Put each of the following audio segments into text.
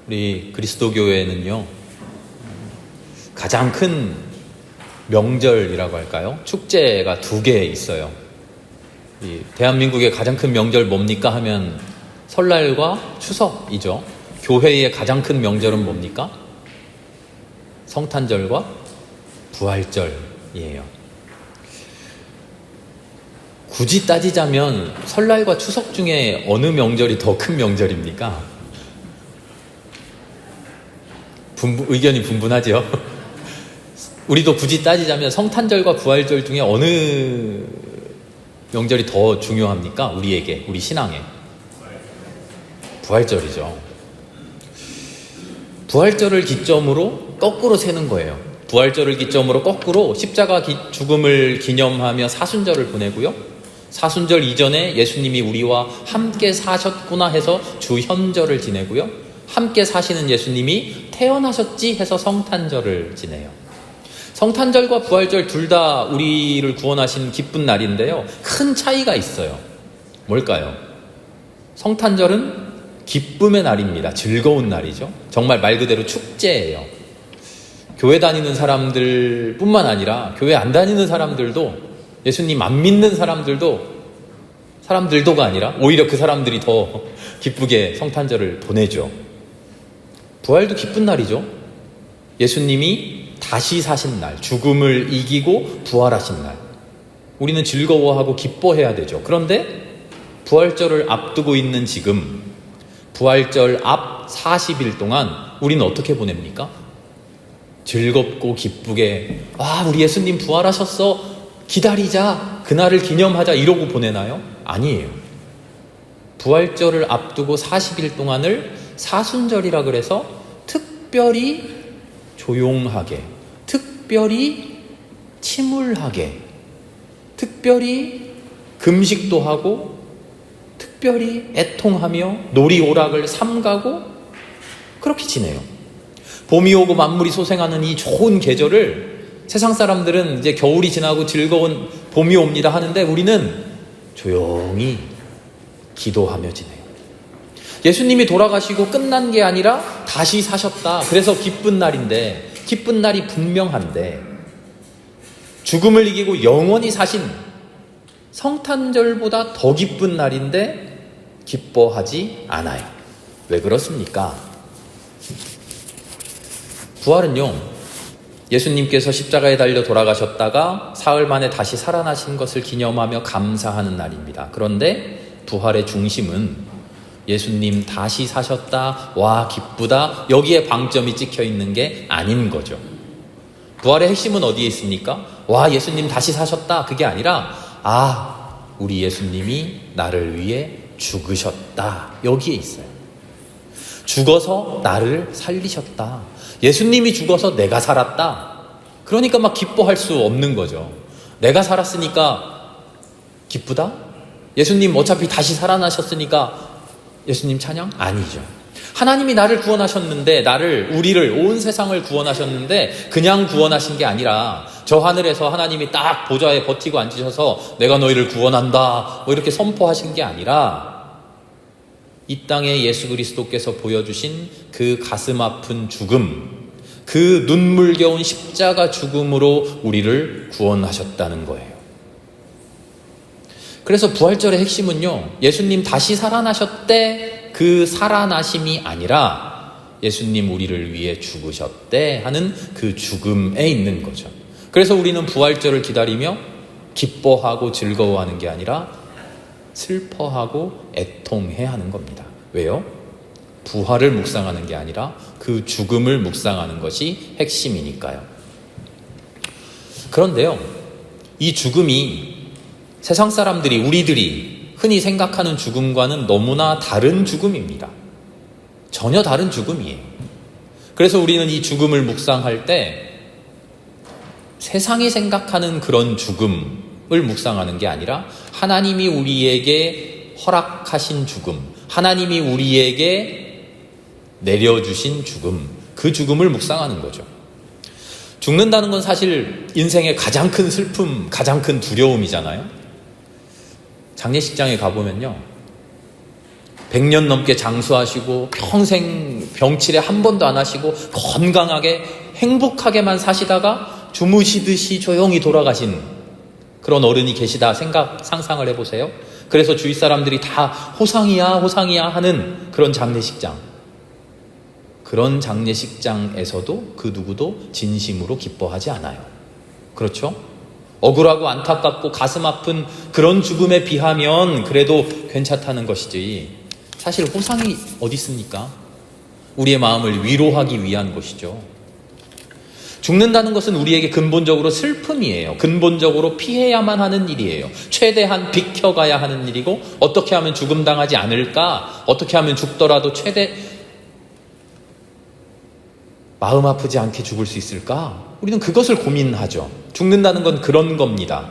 우리 그리스도교회는요, 가장 큰 명절이라고 할까요? 축제가 2개 있어요. 이 대한민국의 가장 큰 명절 뭡니까 하면 설날과 추석이죠. 교회의 가장 큰 명절은 뭡니까? 성탄절과 부활절이에요. 굳이 따지자면 설날과 추석 중에 어느 명절이 더 큰 명절입니까? 의견이 분분하죠. 우리도 굳이 따지자면 성탄절과 부활절 중에 어느 명절이 더 중요합니까? 우리에게, 우리 신앙에. 부활절이죠. 부활절을 기점으로 거꾸로 세는 거예요. 부활절을 기점으로 거꾸로 십자가 죽음을 기념하며 사순절을 보내고요. 사순절 이전에 예수님이 우리와 함께 사셨구나 해서 주현절을 지내고요. 함께 사시는 예수님이 태어나셨지 해서 성탄절을 지내요. 성탄절과 부활절 둘 다 우리를 구원하신 기쁜 날인데요, 큰 차이가 있어요. 뭘까요? 성탄절은 기쁨의 날입니다. 즐거운 날이죠. 정말 말 그대로 축제예요. 교회 다니는 사람들 뿐만 아니라 교회 안 다니는 사람들도, 예수님 안 믿는 사람들도가 아니라 오히려 그 사람들이 더 기쁘게 성탄절을 보내죠. 부활도 기쁜 날이죠. 예수님이 다시 사신 날, 죽음을 이기고 부활하신 날. 우리는 즐거워하고 기뻐해야 되죠. 그런데 부활절을 앞두고 있는 지금, 부활절 앞 40일 동안 우리는 어떻게 보냅니까? 즐겁고 기쁘게, 우리 예수님 부활하셨어, 기다리자, 그날을 기념하자, 이러고 보내나요? 아니에요. 부활절을 앞두고 40일 동안을 사순절이라 그래서 특별히 조용하게, 특별히 침울하게, 특별히 금식도 하고, 특별히 애통하며 놀이오락을 삼가고 그렇게 지내요. 봄이 오고 만물이 소생하는 이 좋은 계절을 세상 사람들은 이제 겨울이 지나고 즐거운 봄이 옵니다 하는데 우리는 조용히 기도하며 지내요. 예수님이 돌아가시고 끝난 게 아니라 다시 사셨다. 그래서 기쁜 날인데, 기쁜 날이 분명한데, 죽음을 이기고 영원히 사신 성탄절보다 더 기쁜 날인데 기뻐하지 않아요. 왜 그렇습니까? 부활은요, 예수님께서 십자가에 달려 돌아가셨다가 사흘 만에 다시 살아나신 것을 기념하며 감사하는 날입니다. 그런데 부활의 중심은 예수님 다시 사셨다, 와 기쁘다, 여기에 방점이 찍혀 있는 게 아닌 거죠. 부활의 핵심은 어디에 있습니까? 와 예수님 다시 사셨다, 그게 아니라 우리 예수님이 나를 위해 죽으셨다, 여기에 있어요. 죽어서 나를 살리셨다. 예수님이 죽어서 내가 살았다. 그러니까 막 기뻐할 수 없는 거죠. 내가 살았으니까 기쁘다? 예수님 어차피 다시 살아나셨으니까 예수님 찬양? 아니죠. 하나님이 나를 구원하셨는데, 우리를, 온 세상을 구원하셨는데 그냥 구원하신 게 아니라 저 하늘에서 하나님이 딱 보좌에 버티고 앉으셔서 내가 너희를 구원한다 이렇게 선포하신 게 아니라 이 땅에 예수 그리스도께서 보여주신 그 가슴 아픈 죽음, 그 눈물겨운 십자가 죽음으로 우리를 구원하셨다는 거예요. 그래서 부활절의 핵심은요, 예수님 다시 살아나셨대, 그 살아나심이 아니라 예수님 우리를 위해 죽으셨대 하는 그 죽음에 있는 거죠. 그래서 우리는 부활절을 기다리며 기뻐하고 즐거워하는 게 아니라 슬퍼하고 애통해야 하는 겁니다. 왜요? 부활을 묵상하는 게 아니라 그 죽음을 묵상하는 것이 핵심이니까요. 그런데요, 이 죽음이 세상 사람들이, 우리들이 흔히 생각하는 죽음과는 너무나 다른 죽음입니다. 전혀 다른 죽음이에요. 그래서 우리는 이 죽음을 묵상할 때 세상이 생각하는 그런 죽음을 묵상하는 게 아니라 하나님이 우리에게 허락하신 죽음, 하나님이 우리에게 내려주신 죽음, 그 죽음을 묵상하는 거죠. 죽는다는 건 사실 인생의 가장 큰 슬픔, 가장 큰 두려움이잖아요. 장례식장에 가보면요, 100년 넘게 장수하시고 평생 병치레 한 번도 안 하시고 건강하게 행복하게만 사시다가 주무시듯이 조용히 돌아가신 그런 어른이 계시다 상상을 해보세요. 그래서 주위 사람들이 다 호상이야 하는 그런 장례식장. 그런 장례식장에서도 그 누구도 진심으로 기뻐하지 않아요. 그렇죠? 억울하고 안타깝고 가슴 아픈 그런 죽음에 비하면 그래도 괜찮다는 것이지, 사실 호상이 어디 있습니까? 우리의 마음을 위로하기 위한 것이죠. 죽는다는 것은 우리에게 근본적으로 슬픔이에요. 근본적으로 피해야만 하는 일이에요. 최대한 비켜가야 하는 일이고, 어떻게 하면 죽음 당하지 않을까? 어떻게 하면 죽더라도 마음 아프지 않게 죽을 수 있을까? 우리는 그것을 고민하죠. 죽는다는 건 그런 겁니다.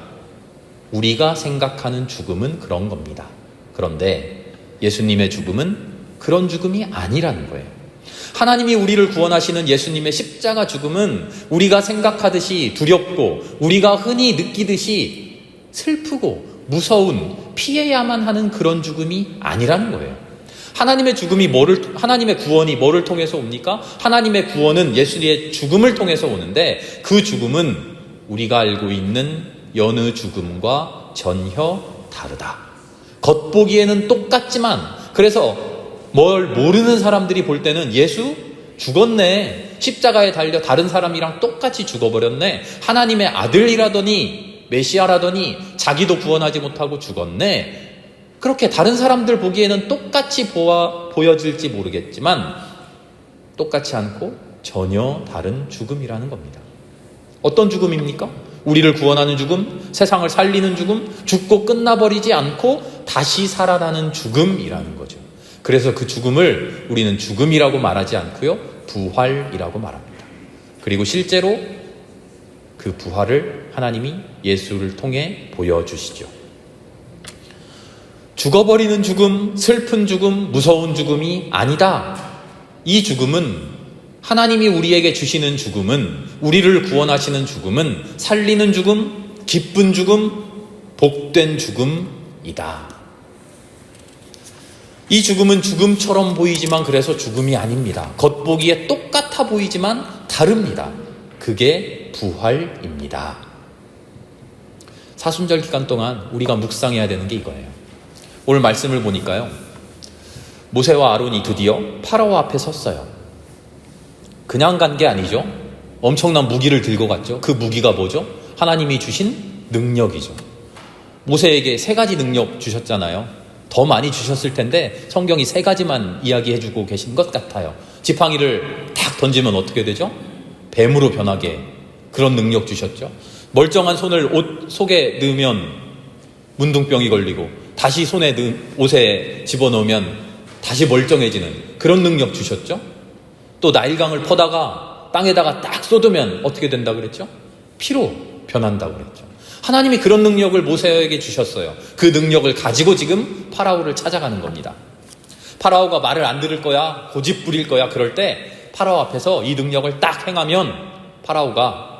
우리가 생각하는 죽음은 그런 겁니다. 그런데 예수님의 죽음은 그런 죽음이 아니라는 거예요. 하나님이 우리를 구원하시는 예수님의 십자가 죽음은 우리가 생각하듯이 두렵고 우리가 흔히 느끼듯이 슬프고 무서운, 피해야만 하는 그런 죽음이 아니라는 거예요. 하나님의 구원이 뭐를 통해서 옵니까? 하나님의 구원은 예수님의 죽음을 통해서 오는데, 그 죽음은 우리가 알고 있는 여느 죽음과 전혀 다르다. 겉보기에는 똑같지만, 그래서 뭘 모르는 사람들이 볼 때는 예수 죽었네, 십자가에 달려 다른 사람이랑 똑같이 죽어버렸네, 하나님의 아들이라더니 메시아라더니 자기도 구원하지 못하고 죽었네, 그렇게 다른 사람들 보기에는 똑같이 보여질지 모르겠지만 똑같지 않고 전혀 다른 죽음이라는 겁니다. 어떤 죽음입니까? 우리를 구원하는 죽음, 세상을 살리는 죽음, 죽고 끝나버리지 않고 다시 살아나는 죽음이라는 거죠. 그래서 그 죽음을 우리는 죽음이라고 말하지 않고요, 부활이라고 말합니다. 그리고 실제로 그 부활을 하나님이 예수를 통해 보여주시죠. 죽어버리는 죽음, 슬픈 죽음, 무서운 죽음이 아니다. 이 죽음은, 하나님이 우리에게 주시는 죽음은, 우리를 구원하시는 죽음은 살리는 죽음, 기쁜 죽음, 복된 죽음이다. 이 죽음은 죽음처럼 보이지만 그래서 죽음이 아닙니다. 겉보기에 똑같아 보이지만 다릅니다. 그게 부활입니다. 사순절 기간 동안 우리가 묵상해야 되는 게 이거예요. 오늘 말씀을 보니까요, 모세와 아론이 드디어 파라오 앞에 섰어요. 그냥 간 게 아니죠. 엄청난 무기를 들고 갔죠. 그 무기가 뭐죠? 하나님이 주신 능력이죠. 모세에게 3가지 능력 주셨잖아요. 더 많이 주셨을 텐데 성경이 3가지만 이야기해주고 계신 것 같아요. 지팡이를 탁 던지면 어떻게 되죠? 뱀으로 변하게, 그런 능력 주셨죠. 멀쩡한 손을 옷 속에 넣으면 문둥병이 걸리고, 다시 옷에 집어넣으면 다시 멀쩡해지는 그런 능력 주셨죠. 또 나일강을 퍼다가 땅에다가 딱 쏟으면 어떻게 된다 그랬죠? 피로 변한다고 그랬죠. 하나님이 그런 능력을 모세에게 주셨어요. 그 능력을 가지고 지금 파라오를 찾아가는 겁니다. 파라오가 말을 안 들을 거야, 고집 부릴 거야, 그럴 때 파라오 앞에서 이 능력을 딱 행하면 파라오가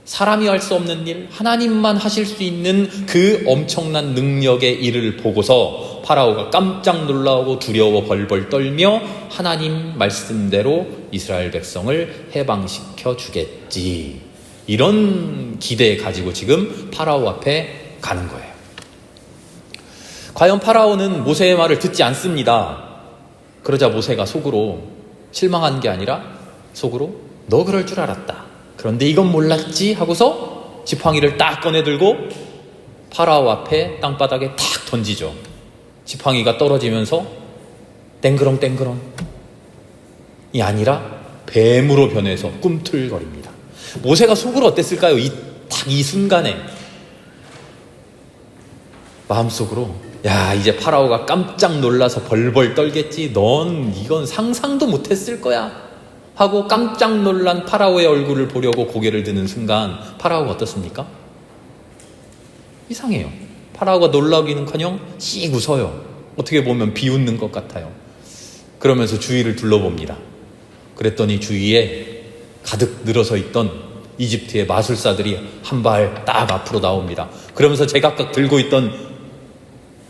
사람이 할 수 없는 일, 하나님만 하실 수 있는 그 엄청난 능력의 일을 보고서 파라오가 깜짝 놀라고 두려워 벌벌 떨며 하나님 말씀대로 이스라엘 백성을 해방시켜 주겠지, 이런 기대 가지고 지금 파라오 앞에 가는 거예요. 과연 파라오는 모세의 말을 듣지 않습니다. 그러자 모세가 속으로 실망한 게 아니라 속으로 너 그럴 줄 알았다, 그런데 이건 몰랐지 하고서 지팡이를 딱 꺼내들고 파라오 앞에 땅바닥에 탁 던지죠. 지팡이가 떨어지면서 땡그렁땡그렁이 아니라 뱀으로 변해서 꿈틀거립니다. 모세가 속으로 어땠을까요? 이 순간에 마음속으로, 야, 이제 파라오가 깜짝 놀라서 벌벌 떨겠지, 넌 이건 상상도 못했을 거야 하고 깜짝 놀란 파라오의 얼굴을 보려고 고개를 드는 순간 파라오가 어떻습니까? 이상해요. 파라오가 놀라기는커녕 씩 웃어요. 어떻게 보면 비웃는 것 같아요. 그러면서 주위를 둘러봅니다. 그랬더니 주위에 가득 늘어서 있던 이집트의 마술사들이 한 발 딱 앞으로 나옵니다. 그러면서 제각각 들고 있던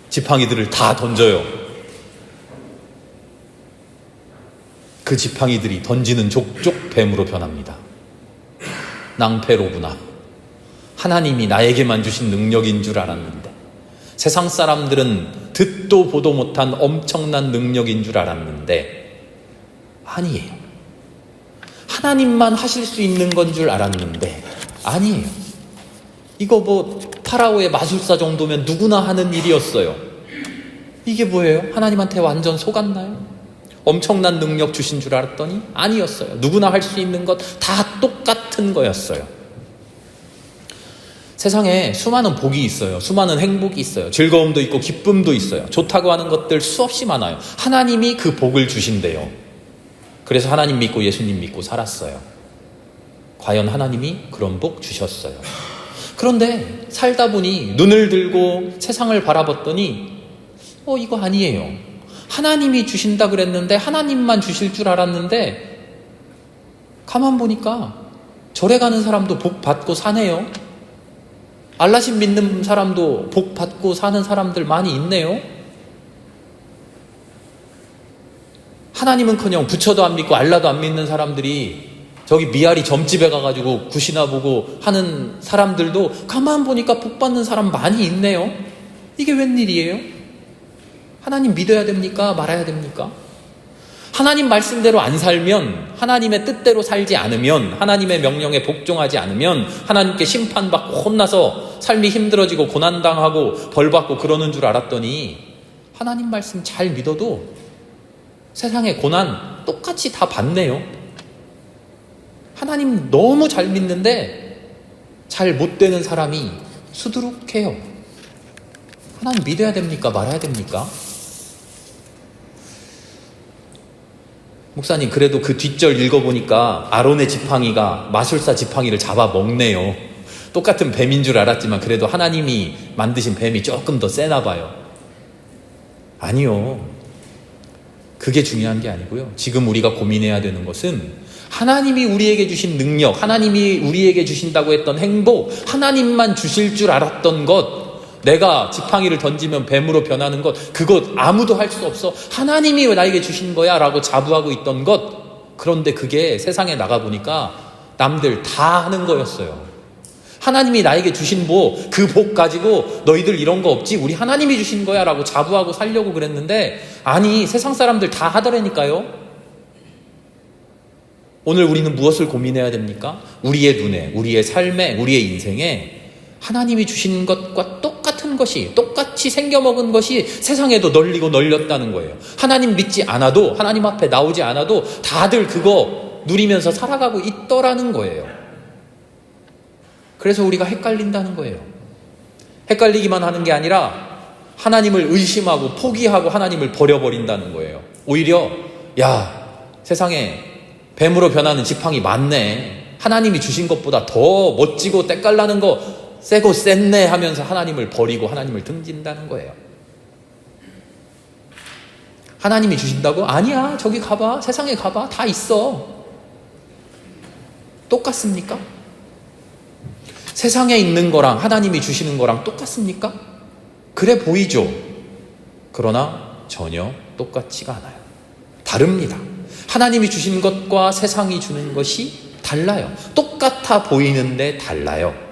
지팡이들을 다 던져요. 그 지팡이들이 던지는 족족 뱀으로 변합니다. 낭패로구나. 하나님이 나에게만 주신 능력인 줄 알았는데, 세상 사람들은 듣도 보도 못한 엄청난 능력인 줄 알았는데 아니에요. 하나님만 하실 수 있는 건 줄 알았는데 아니에요. 이거 뭐 파라오의 마술사 정도면 누구나 하는 일이었어요. 이게 뭐예요? 하나님한테 완전 속았나요? 엄청난 능력 주신 줄 알았더니 아니었어요. 누구나 할 수 있는 것 다 똑같은 거였어요. 세상에 수많은 복이 있어요. 수많은 행복이 있어요. 즐거움도 있고 기쁨도 있어요. 좋다고 하는 것들 수없이 많아요. 하나님이 그 복을 주신대요. 그래서 하나님 믿고 예수님 믿고 살았어요. 과연 하나님이 그런 복 주셨어요. 그런데 살다 보니 눈을 들고 세상을 바라봤더니 이거 아니에요. 하나님이 주신다 그랬는데, 하나님만 주실 줄 알았는데 가만 보니까 절에 가는 사람도 복 받고 사네요. 알라신 믿는 사람도 복 받고 사는 사람들 많이 있네요. 하나님은커녕 부처도 안 믿고 알라도 안 믿는 사람들이 저기 미아리 점집에 가가지고 굿이나 보고 하는 사람들도 가만 보니까 복 받는 사람 많이 있네요. 이게 웬일이에요? 하나님 믿어야 됩니까? 말아야 됩니까? 하나님 말씀대로 안 살면, 하나님의 뜻대로 살지 않으면, 하나님의 명령에 복종하지 않으면 하나님께 심판받고 혼나서 삶이 힘들어지고 고난당하고 벌받고 그러는 줄 알았더니 하나님 말씀 잘 믿어도 세상의 고난 똑같이 다 받네요. 하나님 너무 잘 믿는데 잘 못 되는 사람이 수두룩해요. 하나님 믿어야 됩니까? 말아야 됩니까? 목사님, 그래도 그 뒷절 읽어보니까 아론의 지팡이가 마술사 지팡이를 잡아먹네요. 똑같은 뱀인 줄 알았지만 그래도 하나님이 만드신 뱀이 조금 더 세나 봐요. 아니요. 그게 중요한 게 아니고요. 지금 우리가 고민해야 되는 것은 하나님이 우리에게 주신 능력, 하나님이 우리에게 주신다고 했던 행복, 하나님만 주실 줄 알았던 것, 내가 지팡이를 던지면 뱀으로 변하는 것, 그것 아무도 할 수 없어. 하나님이 나에게 주신 거야 라고 자부하고 있던 것. 그런데 그게 세상에 나가보니까 남들 다 하는 거였어요. 하나님이 나에게 주신 그 복 가지고 너희들 이런 거 없지? 우리 하나님이 주신 거야 라고 자부하고 살려고 그랬는데 아니, 세상 사람들 다 하더라니까요. 오늘 우리는 무엇을 고민해야 됩니까? 우리의 눈에, 우리의 삶에, 우리의 인생에 하나님이 주신 것과 똑같은 것이, 똑같이 생겨먹은 것이 세상에도 널리고 널렸다는 거예요. 하나님 믿지 않아도, 하나님 앞에 나오지 않아도 다들 그거 누리면서 살아가고 있더라는 거예요. 그래서 우리가 헷갈린다는 거예요. 헷갈리기만 하는 게 아니라 하나님을 의심하고 포기하고 하나님을 버려버린다는 거예요. 오히려 세상에 뱀으로 변하는 지팡이 많네. 하나님이 주신 것보다 더 멋지고 때깔나는 거 세고 쎘네 하면서 하나님을 버리고 하나님을 등진다는 거예요. 하나님이 주신다고? 아니야, 저기 가봐, 세상에 가봐, 다 있어. 똑같습니까? 세상에 있는 거랑 하나님이 주시는 거랑 똑같습니까? 그래 보이죠. 그러나 전혀 똑같지가 않아요. 다릅니다. 하나님이 주신 것과 세상이 주는 것이 달라요. 똑같아 보이는데 달라요.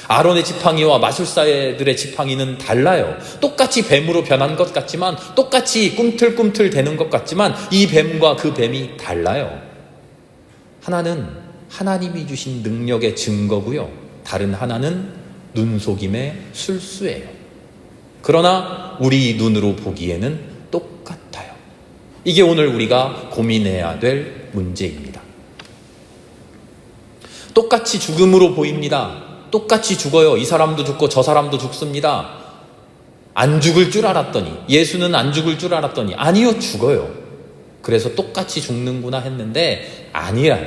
아론의 지팡이와 마술사들의 지팡이는 달라요. 똑같이 뱀으로 변한 것 같지만, 똑같이 꿈틀꿈틀 대는 것 같지만 이 뱀과 그 뱀이 달라요. 하나는 하나님이 주신 능력의 증거고요, 다른 하나는 눈속임의 술수예요. 그러나 우리 눈으로 보기에는 똑같아요. 이게 오늘 우리가 고민해야 될 문제입니다. 똑같이 죽음으로 보입니다. 똑같이 죽어요. 이 사람도 죽고 저 사람도 죽습니다. 안 죽을 줄 알았더니, 예수는 안 죽을 줄 알았더니 아니요, 죽어요. 그래서 똑같이 죽는구나 했는데 아니야,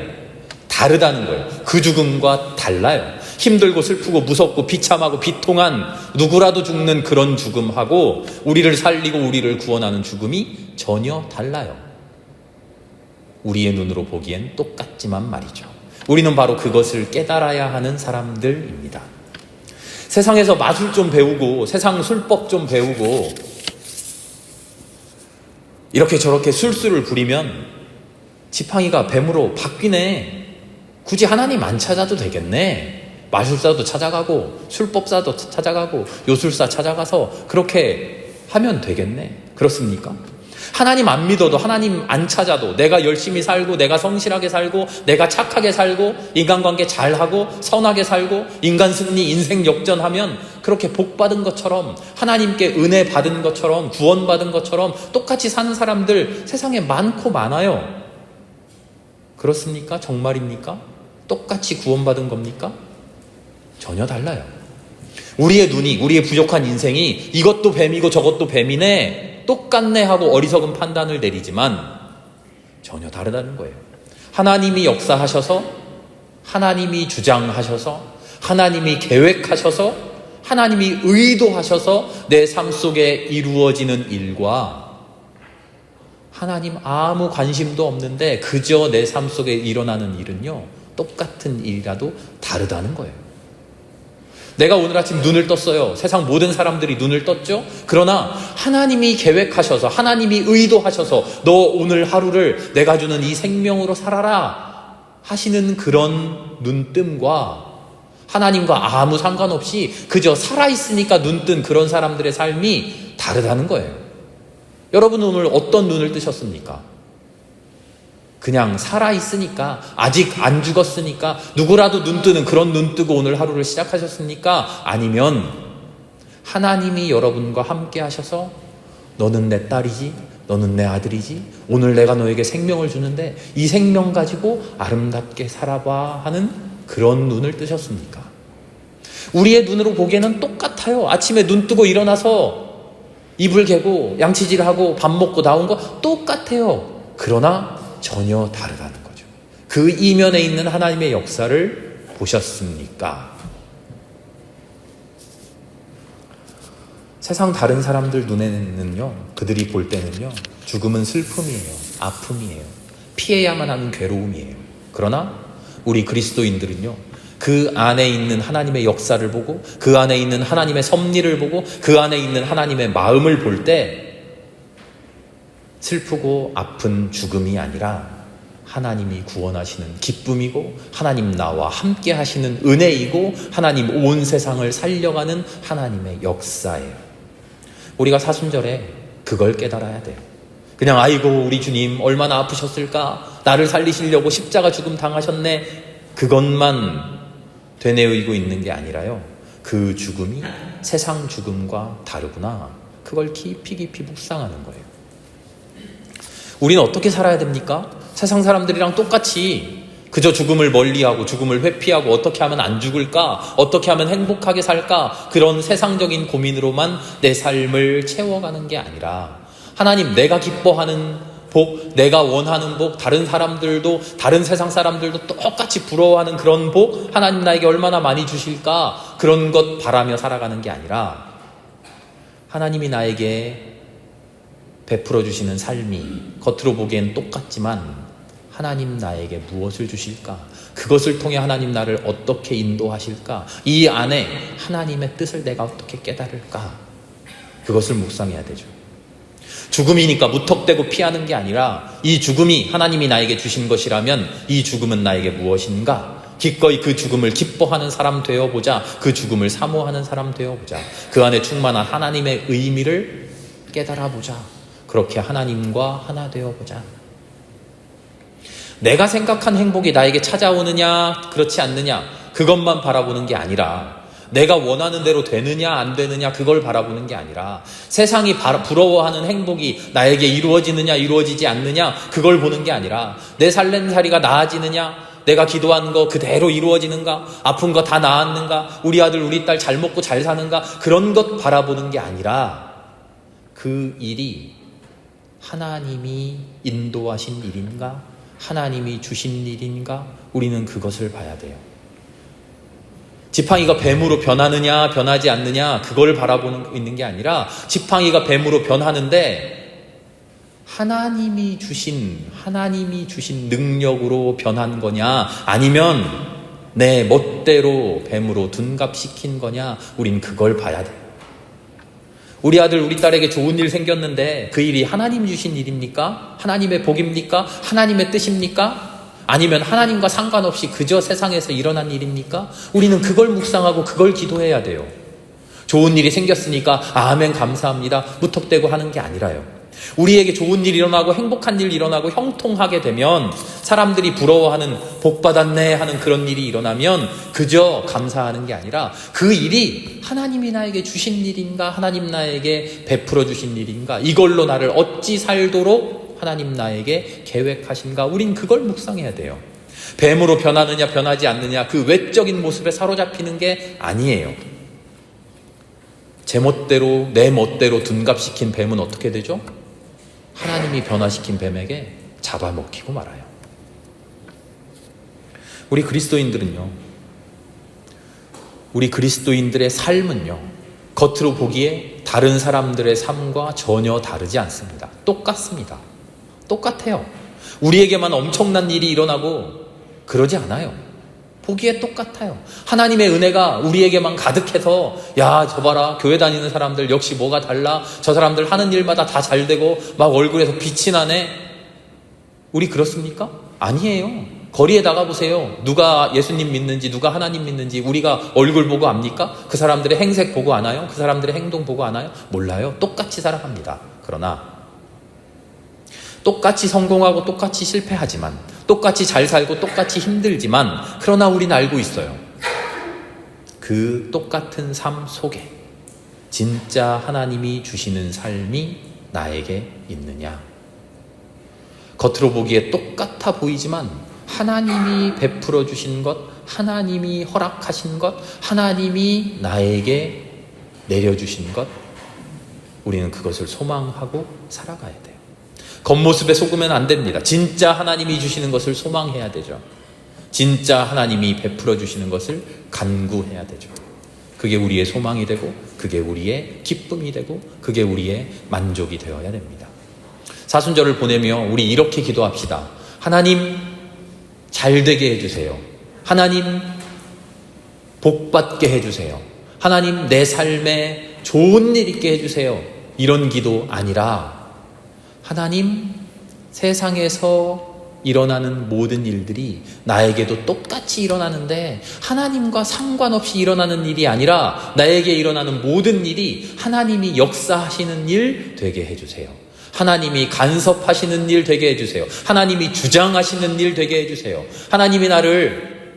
다르다는 거예요. 그 죽음과 달라요. 힘들고 슬프고 무섭고 비참하고 비통한 누구라도 죽는 그런 죽음하고 우리를 살리고 우리를 구원하는 죽음이 전혀 달라요. 우리의 눈으로 보기엔 똑같지만 말이죠. 우리는 바로 그것을 깨달아야 하는 사람들입니다. 세상에서 마술 좀 배우고 세상 술법 좀 배우고 이렇게 저렇게 술수를 부리면 지팡이가 뱀으로 바뀌네. 굳이 하나님 안 찾아도 되겠네. 마술사도 찾아가고 술법사도 찾아가고 요술사 찾아가서 그렇게 하면 되겠네. 그렇습니까? 하나님 안 믿어도, 하나님 안 찾아도, 내가 열심히 살고, 내가 성실하게 살고, 내가 착하게 살고, 인간관계 잘하고, 선하게 살고, 인간 승리, 인생 역전하면 그렇게 복 받은 것처럼, 하나님께 은혜 받은 것처럼, 구원 받은 것처럼 똑같이 사는 사람들 세상에 많고 많아요. 그렇습니까? 정말입니까? 똑같이 구원받은 겁니까? 전혀 달라요. 우리의 눈이, 우리의 부족한 인생이 이것도 뱀이고 저것도 뱀이네, 똑같네 하고 어리석은 판단을 내리지만 전혀 다르다는 거예요. 하나님이 역사하셔서, 하나님이 주장하셔서, 하나님이 계획하셔서, 하나님이 의도하셔서 내 삶 속에 이루어지는 일과 하나님 아무 관심도 없는데 그저 내 삶 속에 일어나는 일은요, 똑같은 일이라도 다르다는 거예요. 내가 오늘 아침 눈을 떴어요. 세상 모든 사람들이 눈을 떴죠? 그러나 하나님이 계획하셔서, 하나님이 의도하셔서 너 오늘 하루를 내가 주는 이 생명으로 살아라 하시는 그런 눈뜸과 하나님과 아무 상관없이 그저 살아있으니까 눈뜬 그런 사람들의 삶이 다르다는 거예요. 여러분은 오늘 어떤 눈을 뜨셨습니까? 그냥 살아있으니까, 아직 안 죽었으니까, 누구라도 눈 뜨는 그런 눈 뜨고 오늘 하루를 시작하셨습니까? 아니면 하나님이 여러분과 함께 하셔서 너는 내 딸이지, 너는 내 아들이지, 오늘 내가 너에게 생명을 주는데 이 생명 가지고 아름답게 살아봐 하는 그런 눈을 뜨셨습니까? 우리의 눈으로 보기에는 똑같아요. 아침에 눈 뜨고 일어나서 이불 개고 양치질하고 밥 먹고 나온 거 똑같아요. 그러나 전혀 다르다는 거죠. 그 이면에 있는 하나님의 역사를 보셨습니까? 세상 다른 사람들 눈에는요, 그들이 볼 때는요, 죽음은 슬픔이에요, 아픔이에요, 피해야만 하는 괴로움이에요. 그러나 우리 그리스도인들은요, 그 안에 있는 하나님의 역사를 보고, 그 안에 있는 하나님의 섭리를 보고, 그 안에 있는 하나님의 마음을 볼 때 슬프고 아픈 죽음이 아니라 하나님이 구원하시는 기쁨이고, 하나님 나와 함께 하시는 은혜이고, 하나님 온 세상을 살려가는 하나님의 역사예요. 우리가 사순절에 그걸 깨달아야 돼요. 그냥 아이고 우리 주님 얼마나 아프셨을까, 나를 살리시려고 십자가 죽음 당하셨네, 그것만 되뇌이고 있는 게 아니라요, 그 죽음이 세상 죽음과 다르구나, 그걸 깊이 깊이 묵상하는 거예요. 우리는 어떻게 살아야 됩니까? 세상 사람들이랑 똑같이 그저 죽음을 멀리하고 죽음을 회피하고 어떻게 하면 안 죽을까, 어떻게 하면 행복하게 살까, 그런 세상적인 고민으로만 내 삶을 채워가는 게 아니라, 하나님 내가 기뻐하는 복, 내가 원하는 복, 다른 사람들도, 다른 세상 사람들도 똑같이 부러워하는 그런 복, 하나님 나에게 얼마나 많이 주실까, 그런 것 바라며 살아가는 게 아니라, 하나님이 나에게 베풀어 주시는 삶이 겉으로 보기엔 똑같지만 하나님 나에게 무엇을 주실까, 그것을 통해 하나님 나를 어떻게 인도하실까, 이 안에 하나님의 뜻을 내가 어떻게 깨달을까, 그것을 묵상해야 되죠. 죽음이니까 무턱대고 피하는 게 아니라, 이 죽음이 하나님이 나에게 주신 것이라면 이 죽음은 나에게 무엇인가, 기꺼이 그 죽음을 기뻐하는 사람 되어보자, 그 죽음을 사모하는 사람 되어보자, 그 안에 충만한 하나님의 의미를 깨달아보자, 그렇게 하나님과 하나 되어보자. 내가 생각한 행복이 나에게 찾아오느냐 그렇지 않느냐 그것만 바라보는 게 아니라, 내가 원하는 대로 되느냐 안 되느냐 그걸 바라보는 게 아니라, 세상이 부러워하는 행복이 나에게 이루어지느냐 이루어지지 않느냐 그걸 보는 게 아니라, 내 살림살이가 나아지느냐, 내가 기도한 거 그대로 이루어지는가, 아픈 거 다 나았는가, 우리 아들 우리 딸 잘 먹고 잘 사는가, 그런 것 바라보는 게 아니라, 그 일이 하나님이 인도하신 일인가, 하나님이 주신 일인가, 우리는 그것을 봐야 돼요. 지팡이가 뱀으로 변하느냐 변하지 않느냐 그걸 바라보는 있는 게 아니라, 지팡이가 뱀으로 변하는데 하나님이 주신 능력으로 변한 거냐, 아니면 내 멋대로 뱀으로 둔갑시킨 거냐, 우린 그걸 봐야 돼요. 우리 아들, 우리 딸에게 좋은 일 생겼는데 그 일이 하나님 주신 일입니까? 하나님의 복입니까? 하나님의 뜻입니까? 아니면 하나님과 상관없이 그저 세상에서 일어난 일입니까? 우리는 그걸 묵상하고 그걸 기도해야 돼요. 좋은 일이 생겼으니까 아멘 감사합니다 무턱대고 하는 게 아니라요. 우리에게 좋은 일 일어나고 행복한 일 일어나고 형통하게 되면, 사람들이 부러워하는 복받았네 하는 그런 일이 일어나면 그저 감사하는 게 아니라 그 일이 하나님이 나에게 주신 일인가, 하나님 나에게 베풀어 주신 일인가, 이걸로 나를 어찌 살도록 하나님 나에게 계획하신가, 우린 그걸 묵상해야 돼요. 뱀으로 변하느냐 변하지 않느냐 그 외적인 모습에 사로잡히는 게 아니에요. 제 멋대로 내 멋대로 둔갑시킨 뱀은 어떻게 되죠? 하나님이 변화시킨 뱀에게 잡아먹히고 말아요. 우리 그리스도인들은요, 우리 그리스도인들의 삶은요, 겉으로 보기에 다른 사람들의 삶과 전혀 다르지 않습니다. 똑같습니다. 똑같아요. 우리에게만 엄청난 일이 일어나고 그러지 않아요. 보기에 똑같아요. 하나님의 은혜가 우리에게만 가득해서 야, 저 봐라, 교회 다니는 사람들 역시 뭐가 달라, 저 사람들 하는 일마다 다 잘 되고 막 얼굴에서 빛이 나네. 우리 그렇습니까? 아니에요. 거리에 나가보세요. 누가 예수님 믿는지, 누가 하나님 믿는지 우리가 얼굴 보고 압니까? 그 사람들의 행색 보고 아나요? 그 사람들의 행동 보고 아나요? 몰라요. 똑같이 살아갑니다. 그러나 똑같이 성공하고 똑같이 실패하지만, 똑같이 잘 살고 똑같이 힘들지만, 그러나 우리는 알고 있어요. 그 똑같은 삶 속에 진짜 하나님이 주시는 삶이 나에게 있느냐. 겉으로 보기에 똑같아 보이지만 하나님이 베풀어 주신 것, 하나님이 허락하신 것, 하나님이 나에게 내려주신 것, 우리는 그것을 소망하고 살아가야 돼요. 겉모습에 속으면 안 됩니다. 진짜 하나님이 주시는 것을 소망해야 되죠. 진짜 하나님이 베풀어 주시는 것을 간구해야 되죠. 그게 우리의 소망이 되고, 그게 우리의 기쁨이 되고, 그게 우리의 만족이 되어야 됩니다. 사순절을 보내며 우리 이렇게 기도합시다. 하나님 잘 되게 해주세요. 하나님 복 받게 해주세요. 하나님 내 삶에 좋은 일 있게 해주세요. 이런 기도 아니라, 하나님 세상에서 일어나는 모든 일들이 나에게도 똑같이 일어나는데 하나님과 상관없이 일어나는 일이 아니라 나에게 일어나는 모든 일이 하나님이 역사하시는 일 되게 해주세요. 하나님이 간섭하시는 일 되게 해주세요. 하나님이 주장하시는 일 되게 해주세요. 하나님이 나를,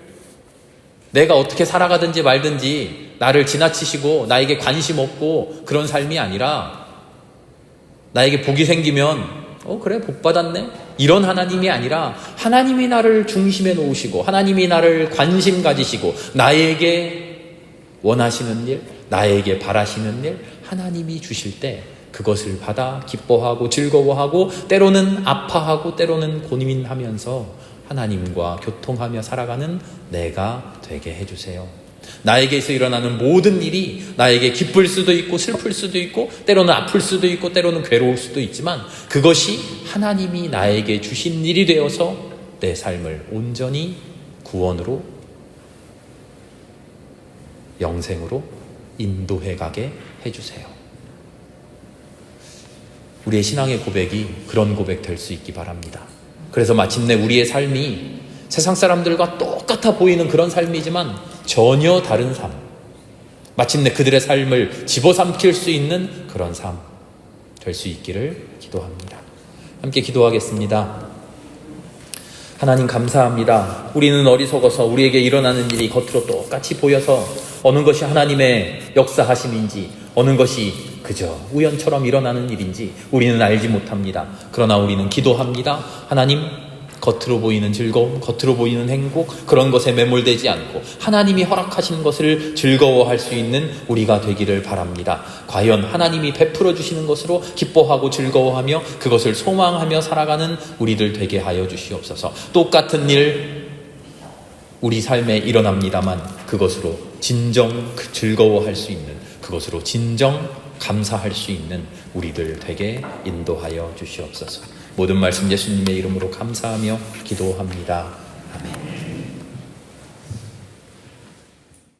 내가 어떻게 살아가든지 말든지 나를 지나치시고 나에게 관심 없고 그런 삶이 아니라, 나에게 복이 생기면 그래 복 받았네 이런 하나님이 아니라, 하나님이 나를 중심에 놓으시고 하나님이 나를 관심 가지시고 나에게 원하시는 일, 나에게 바라시는 일 하나님이 주실 때 그것을 받아 기뻐하고 즐거워하고, 때로는 아파하고 때로는 고민하면서 하나님과 교통하며 살아가는 내가 되게 해주세요. 나에게서 일어나는 모든 일이 나에게 기쁠 수도 있고 슬플 수도 있고 때로는 아플 수도 있고 때로는 괴로울 수도 있지만, 그것이 하나님이 나에게 주신 일이 되어서 내 삶을 온전히 구원으로, 영생으로 인도해 가게 해주세요. 우리의 신앙의 고백이 그런 고백 될 수 있기 바랍니다. 그래서 마침내 우리의 삶이 세상 사람들과 똑같아 보이는 그런 삶이지만 전혀 다른 삶, 마침내 그들의 삶을 집어삼킬 수 있는 그런 삶 될 수 있기를 기도합니다. 함께 기도하겠습니다. 하나님 감사합니다. 우리는 어리석어서 우리에게 일어나는 일이 겉으로 똑같이 보여서 어느 것이 하나님의 역사하심인지 어느 것이 그저 우연처럼 일어나는 일인지 우리는 알지 못합니다. 그러나 우리는 기도합니다. 하나님, 겉으로 보이는 즐거움, 겉으로 보이는 행복, 그런 것에 매몰되지 않고 하나님이 허락하시는 것을 즐거워할 수 있는 우리가 되기를 바랍니다. 과연 하나님이 베풀어 주시는 것으로 기뻐하고 즐거워하며 그것을 소망하며 살아가는 우리들 되게 하여 주시옵소서. 똑같은 일 우리 삶에 일어납니다만 그것으로 진정 즐거워할 수 있는, 그것으로 진정 감사할 수 있는 우리들 되게 인도하여 주시옵소서. 모든 말씀 예수님의 이름으로 감사하며 기도합니다. 아멘.